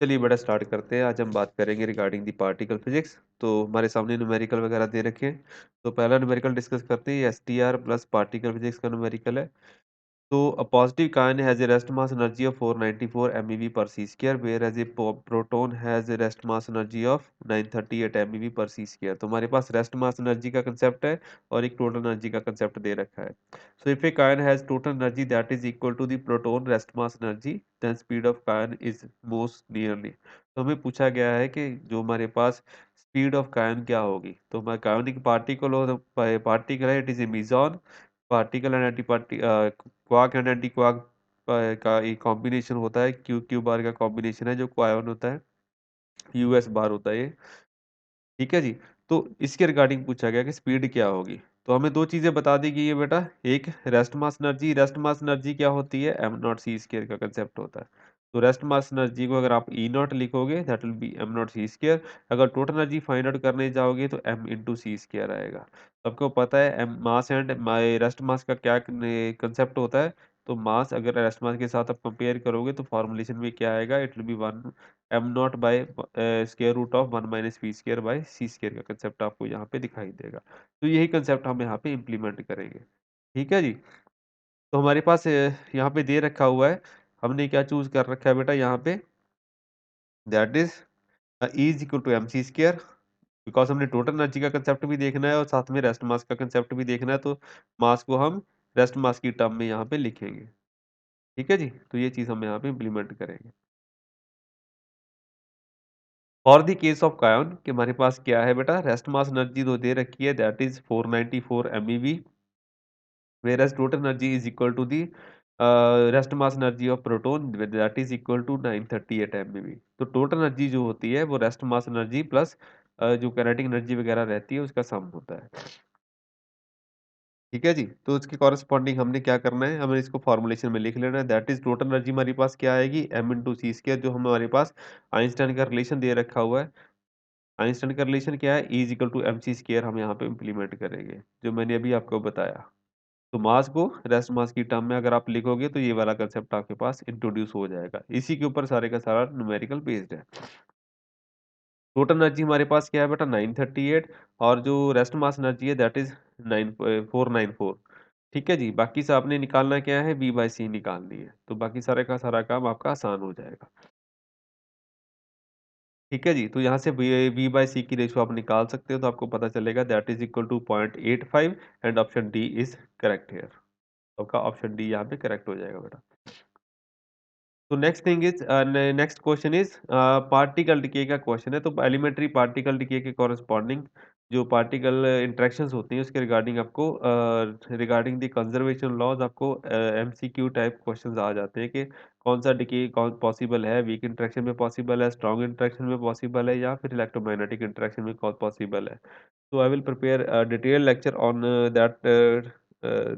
चलिए बेटा स्टार्ट करते हैं। आज हम बात करेंगे रिगार्डिंग दी पार्टिकल फिजिक्स। तो हमारे सामने न्यूमेरिकल वगैरह दे रखे हैं। तो पहला न्यूमेरिकल डिस्कस करते हैं। STR प्लस पार्टिकल फिजिक्स का न्यूमेरिकल है। So a positive ion has a rest mass energy of 494 MeV per c square, whereas a proton has a rest mass energy of 938 MeV per c square. तो हमारे पास rest mass energy का concept है और एक total energy का concept दे रखा है। So if a ion has total energy that is equal to the proton rest mass energy, then speed of ion is most nearly. तो हमें पूछा गया है कि जो हमारे पास स्पीड ऑफ कायन क्या होगी। तो हमारा कायोनिक पार्टिकल और पार्टिकल है, it is a meson particle and anti quark and anti quark का एक कॉम्बिनेशन होता है। क्यू क्यू बार का कॉम्बिनेशन है जो क्वायोन होता है। US बार होता है ये। ठीक है जी। तो इसके रिगार्डिंग पूछा गया कि स्पीड क्या होगी। तो हमें दो चीजें बता दी गई है बेटा। एक रेस्ट मास एनर्जी क्या होती है, m0 c² का कंसेप्ट होता है। तो रेस्ट मास एनर्जी को अगर आप E0 लिखोगे that will B m0 c²। अगर टोटल एनर्जी फाइंड आउट करने जाओगे तो m × c² आएगा। तो आपको पता है m mass and rest mass का क्या कंसेप्ट होता है। तो मास अगर रेस्ट मास के साथ आप कंपेयर करोगे तो फॉर्मुलेशन में क्या आएगा, it will be 1m0/((1 - v²)/c² का कंसेप्ट आपको यहाँ पे दिखाई देगा। तो यही कंसेप्ट हम यहाँ पे इम्प्लीमेंट करेंगे। ठीक है जी। तो हमारे पास यहाँ पे दे रखा हुआ है। हमने क्या चूज कर रखा है बेटा यहाँ पे, that is E = mc²। Because हमने टोटल एनर्जी का कंसेप्ट भी देखना है और साथ में रेस्ट मास का कंसेप्ट भी देखना है। तो मास को हम रेस्ट मास की टर्म में यहाँ पे लिखेंगे। ठीक है जी। तो ये चीज हम यहाँ पे इम्प्लीमेंट करेंगे। फॉर द केस ऑफ कायन कि हमारे पास क्या है बेटा, रेस्ट मास एनर्जी तो दे रखी है that is 494 MeV, whereas total energy is equal to the rest mass energy of proton that is equal to 938 MeV। तो टोटल एनर्जी जो होती है वो रेस्ट मास एनर्जी प्लस जो काइनेटिक एनर्जी वगैरह रहती है उसका सम होता है। ठीक है जी। तो उसके कॉरेस्पॉन्डिंग हमने क्या करना है, हमें इसको फॉर्मुलेशन में लिख लेना है। दैट इज टोटल एनर्जी हमारे पास क्या आएगी, m × c², जो हमारे पास आइंस्टाइन का रिलेशन दे रखा हुआ है। आइंस्टाइन का रिलेशन क्या है, E = mc²। हम यहाँ पे इम्प्लीमेंट करेंगे जो मैंने अभी आपको बताया। तो मास को रेस्ट मास की टर्म में अगर आप लिखोगे तो ये वाला कंसेप्ट आपके पास इंट्रोड्यूस हो जाएगा। इसी के ऊपर सारे का सारा न्यूमेरिकल बेस्ड है। टोटल एनर्जी हमारे पास क्या है बेटा, 938, और जो रेस्ट मास एनर्जी है दैट इज 9494। ठीक है जी। बाकी से आपने निकालना क्या है, V/c निकालनी है। तो बाकी सारे का सारा काम आपका आसान हो जाएगा। ठीक है जी। तो यहाँ से V/c की रेशो आप निकाल सकते हो। तो आपको पता चलेगा that is equal to 0.85 and option D is correct here. आपका ऑप्शन डी यहाँ पे करेक्ट हो जाएगा बेटा। तो next question is particle decay का क्वेश्चन है। तो एलिमेंट्री पार्टिकल डिके के कॉरेस्पॉन्डिंग जो पार्टिकल इंटरेक्शंस होती हैं उसके रिगार्डिंग आपको रिगार्डिंग द कंजर्वेशन लॉज आपको MCQ टाइप क्वेश्चंस आ जाते हैं कि कौन सा डिके कौन पॉसिबल है, वीक इंटरेक्शन में पॉसिबल है, स्ट्रॉन्ग इंटरेक्शन में पॉसिबल है, या फिर इलेक्ट्रोमैग्नेटिक इंटरेक्शन में कौन पॉसिबल है। तो I will prepare detail lecture on that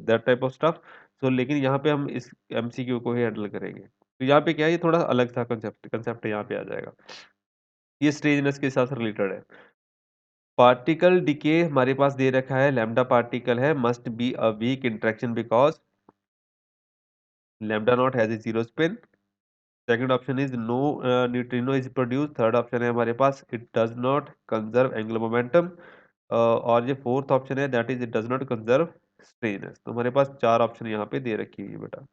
that type of stuff. So लेकिन यहाँ पे हम इस MCQ को ही हैंडल करेंगे। तो यहाँ पे क्या है, ये थोड़ा अलग था कंसेप्ट कंसेप्ट यहाँ पे आ जाएगा। ये स्ट्रेननेस के साथ रिलेटेड है। पार्टिकल डिके हमारे पास दे रखा है, लैम्डा पार्टिकल है, must be a weak interaction because lambda not has a zero spin. Second option is no neutrino is produce. Third option है हमारे पास it does not conserve angular momentum. और ये फोर्थ ऑप्शन है that is it does not conserve strangeness. तो हमारे पास चार option यहाँ पे दे रखी हुई है बेटा।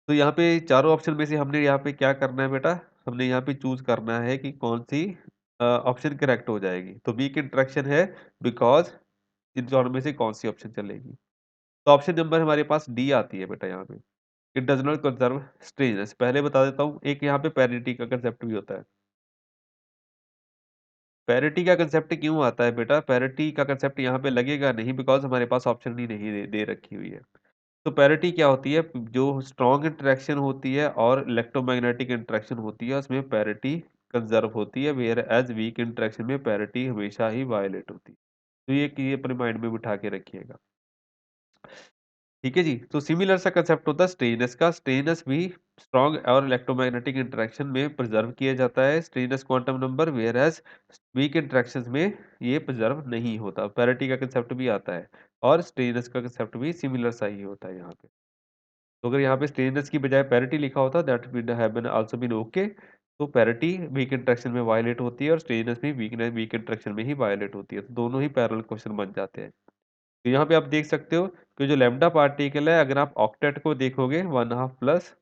तो यहाँ पे चारों ऑप्शन में से हमने यहाँ पे क्या करना है बेटा, हमने यहाँ पे चूज करना है कि कौन सी ऑप्शन करेक्ट हो जाएगी। तो वीक इंटरेक्शन है बिकॉज इन दोनों में से कौन सी ऑप्शन चलेगी। तो ऑप्शन नंबर हमारे पास डी आती है बेटा यहाँ पे, इट डज नॉट कंजर्व स्ट्रेननेस। पहले बता देता हूँ, एक यहाँ पे पैरिटी का कंसेप्ट भी होता है। पैरिटी का कंसेप्ट क्यों आता है बेटा, पैरिटी का कंसेप्ट यहाँ पे लगेगा नहीं बिकॉज हमारे पास ऑप्शन ही नहीं दे रखी हुई है। तो पैरिटी क्या होती है, जो स्ट्रॉन्ग इंटरेक्शन होती है और इलेक्ट्रोमैग्नेटिक इंटरेक्शन होती है उसमें पैरिटी कंजर्व होती है, वेयर एज वीक इंटरेक्शन में पैरिटी हमेशा ही वायलेट होती है। तो ये अपने माइंड में बिठा के रखिएगा। ठीक है जी। तो सिमिलर सा कंसेप्ट होता है स्ट्रेनस का। स्ट्रेनस भी स्ट्रॉन्ग और इलेक्ट्रोमैग्नेटिक इंटरेक्शन में प्रिजर्व किया जाता है, strangeness quantum number, whereas weak interactions में ये प्रिजर्व नहीं होता। पैरिटी का कंसेप्ट भी आता है और स्ट्रेनस का कंसेप्ट भी सिमिलर सा ही होता है यहाँ पे। तो अगर यहाँ पे स्ट्रेंजनेस की बजाय पैरिटी लिखा होता that would have been also been okay. तो पैरिटी वीक इंटरेक्शन में वायलेट होती है और स्ट्रेंजनेस भी वीक इंटरेक्शन में ही वायलेट होती है, तो दोनों ही पैरेलल क्वेश्चन बन जाते हैं। तो यहाँ पे आप देख सकते हो कि जो लैम्ब्डा पार्टिकल है, अगर आप ऑक्टेट को देखोगे 1/2 प्लस,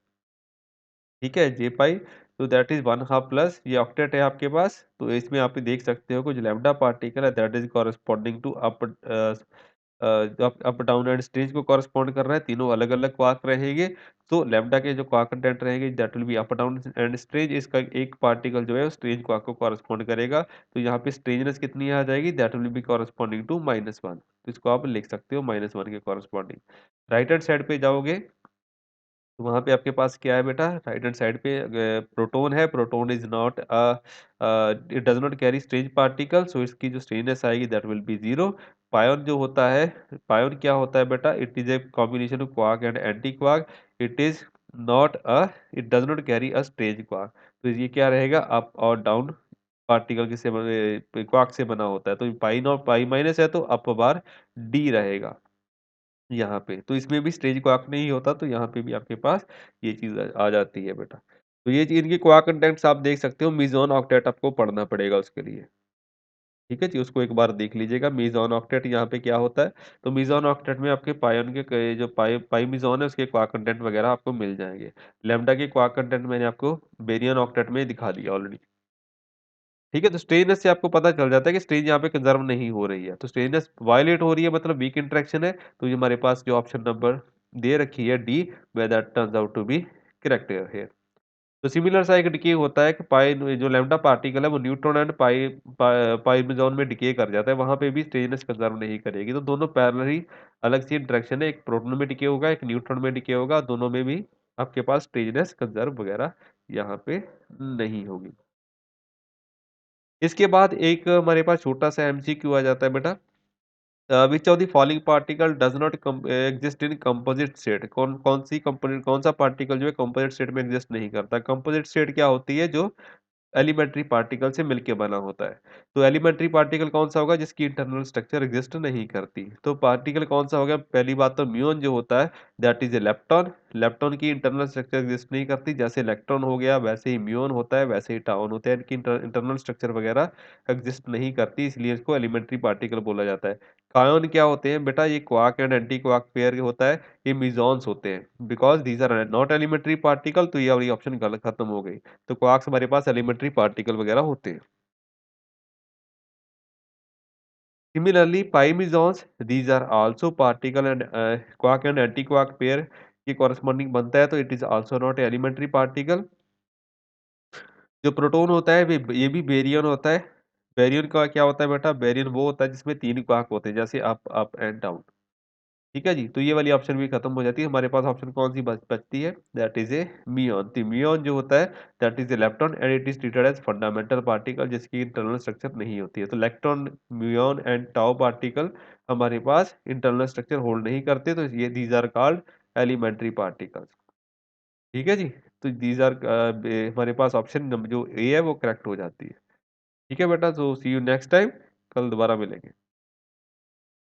ठीक है, जे पाई, तो दैट इज 1/2 प्लस, ये ऑक्टेट है आपके पास। तो इसमें आप देख सकते हो कि जो लैम्ब्डा पार्टिकल है that is corresponding to up down and strange को कॉरस्पॉन्ड कर रहा है, तीनों अलग अलग क्वार्क रहेंगे। तो लैम्ब्डा के जो क्वार्क कंटेंट रहेंगे that will be up down and strange, इसका एक पार्टिकल जो है स्ट्रेंज क्वार्क को कॉरस्पॉन्ड करेगा। तो यहाँ पे स्ट्रेंजनेस कितनी आ जाएगी, that will be corresponding to -1। तो इसको आप लिख सकते हो -1 के कॉरस्पॉन्डिंग। राइट हैंड साइड पे जाओगे तो वहाँ पे आपके पास क्या है बेटा, राइट हैंड साइड पे प्रोटॉन है। Proton is not it does not carry strange particle, so इसकी जो स्ट्रेंजनेस आएगी दैट विल बी 0। पायोन जो होता है, पायोन क्या होता है बेटा, it is a combination of quark and anti quark. It is not a it does not carry a strange quark. तो ये क्या रहेगा, अप और डाउन पार्टिकल किससे बने, क्वार्क से बना होता है। तो पाई नॉट पाई माइनस है तो अप बार डी रहेगा यहाँ पे। तो इसमें भी स्टेज क्वार्क नहीं होता, तो यहाँ पे भी आपके पास ये चीज़ आ जाती है बेटा। तो ये इनके क्वार्क कंटेंट्स आप देख सकते हो, मीज़ोन ऑक्टेट आपको पढ़ना पड़ेगा उसके लिए। ठीक है जी, उसको एक बार देख लीजिएगा मीज़ोन ऑक्टेट यहाँ पे क्या होता है। तो मीज़ोन ऑक्टेट में आपके पायोन के जो पाई मीज़ोन है उसके क्वार्क कंटेंट वगैरह आपको मिल जाएंगे। लैम्डा के क्वार्क कंटेंट मैंने आपको बेरियन ऑक्टेट में दिखा दिया ऑलरेडी। ठीक है, तो स्ट्रेननेस से आपको पता चल जाता है कि स्ट्रेन यहाँ पे कंजर्व नहीं हो रही है। तो स्ट्रेननेस वायलेट हो रही है मतलब वीक इंटरेक्शन है। तो ये हमारे पास जो ऑप्शन नंबर दे रखी है D, where that turns out to be correct here. तो सिमिलर सा एक डिके होता है कि पाई जो लैम्डा पार्टिकल है वो न्यूट्रॉन एंड पाई मेसॉन में डिके कर जाता है, वहां पे भी स्ट्रेननेस कंजर्व नहीं करेगी। तो दोनों पैरेलल ही अलग सी इंटरेक्शन है, एक प्रोटॉन में डिके होगा, एक न्यूट्रॉन में डिके होगा, दोनों में भी आपके पास स्ट्रेननेस कंजर्व वगैरह यहाँ पे नहीं होगी। इसके बाद एक हमारे पास छोटा-सा एमसीक्यू आ जाता है बेटा। Which of the following particle does not exist in composite state? कौन-सी कंपोनेंट कौन-सा पार्टिकल जो है कंपोजिट स्टेट में एक्जिस्ट नहीं करता? कंपोजिट स्टेट क्या होती है, जो एलिमेंट्री पार्टिकल से मिलके बना होता है। तो एलिमेंट्री पार्टिकल कौन-सा होगा, जिसकी इंटरनल स्ट्रक्चर एक्जिस्ट नहीं करती। तो पार्टिकल कौन-सा हो गया, पहली बात तो म्यूऑन जो होता है that is a lepton. Lepton की इंटरनल स्ट्रक्चर एक्जिस्ट नहीं करती, जैसे इलेक्ट्रॉन हो गया वैसे ही म्यूऑन होता है, वैसे ही टाउन होते हैं। इनकी इंटरनल स्ट्रक्चर वगैरह एक्जिस्ट नहीं करती, इसलिए इसको एलिमेंट्री पार्टिकल बोला जाता है। कायन क्या होते हैं बेटा, ये quark and anti quark pair होता है, ये मेसॉन्स होते हैं। Because these are not elementary particle, तो ये वाली ऑप्शन गलत खत्म हो गई। तो क्वार्क्स हमारे पास एलिमेंट्री पार्टिकल वगैरह होते हैं। Similarly pi mesons these are also particle and quark and anti quark pair के कॉरस्पॉन्डिंग बनता है, तो it is also not elementary particle. जो प्रोटॉन होता है ये भी बेरियन होता है। बेरियन का क्या होता है बेटा, बेरियन वो होता है जिसमें 3 क्वार्क होते हैं, जैसे अप अप एंड डाउन। ठीक है जी, तो ये वाली ऑप्शन भी खत्म हो जाती है। हमारे पास ऑप्शन कौन सी बचती है, दैट इज ए मियॉन। तो मियॉन जो होता है that is a electron and it is treated as fundamental particle, जिसकी इंटरनल स्ट्रक्चर नहीं होती है। तो electron, muon and tau particle हमारे पास इंटरनल स्ट्रक्चर होल्ड नहीं करते, तो ये these are called elementary particles. ठीक है जी, तो दीज आर हमारे पास ऑप्शन जो ए है वो करेक्ट हो जाती है। ठीक है बेटा, तो सी यू नेक्स्ट टाइम, कल दोबारा मिलेंगे।